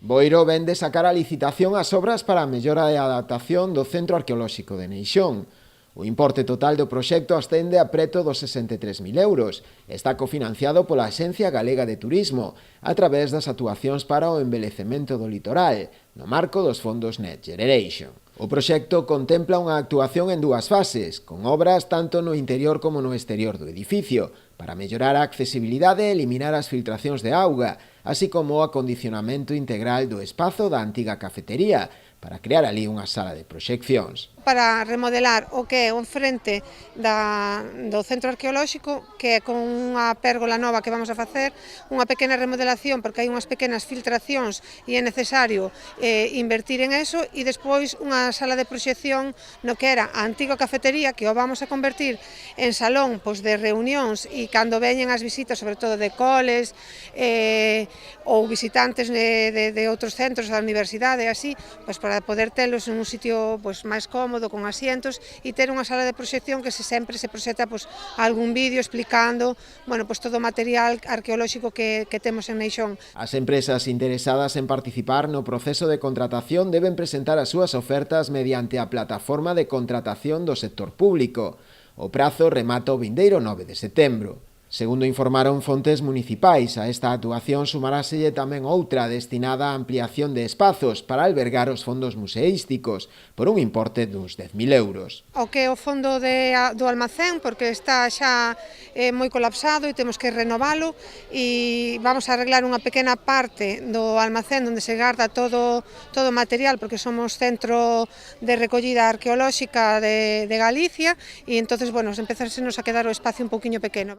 Boiro vén de sacar a licitación as obras para a mellora e adaptación do Centro Arqueolóxico de Neixón. O importe total do proxecto ascende a preto dos 63.000 euros. Está cofinanciado pola Axencia Galega de Turismo a través das actuacións para o embelecemento do litoral, no marco dos fondos Next Generation. O proxecto contempla unha actuación en dúas fases, con obras tanto no interior como no exterior do edificio, para mellorar a accesibilidade e eliminar as filtracións de auga, así como o acondicionamento integral do espazo da antiga cafetería, para crear ali unha sala de proxeccións. Para remodelar o que é o frente do centro arqueolóxico, que é con unha pérgola nova que vamos a facer, unha pequena remodelación porque hai unhas pequenas filtracións e é necesario invertir en eso, e despois unha sala de proxección no que era a antiga cafetería, que o vamos a convertir en salón de reunións, e cando veñen as visitas, sobre todo de coles ou visitantes de outros centros da universidade, así, para poder telos en un sitio máis cómodo, con asientos, e ter unha sala de proxección que sempre se proxecta algún vídeo explicando todo o material arqueolóxico que temos en Neixón. As empresas interesadas en participar no proceso de contratación deben presentar as súas ofertas mediante a plataforma de contratación do sector público. O prazo remata o vindeiro 9 de setembro. Segundo informaron fontes municipais, a esta actuación sumaráselle tamén outra destinada á ampliación de espazos para albergar os fondos museísticos, por un importe duns 10.000 euros. O que é o fondo do almacén, porque está xa moi colapsado e temos que renovalo, e vamos a arreglar unha pequena parte do almacén onde se garda todo o material, porque somos centro de recollida arqueolóxica de Galicia, e entonces, empezársenos a quedar o espacio un pouquiño pequeno.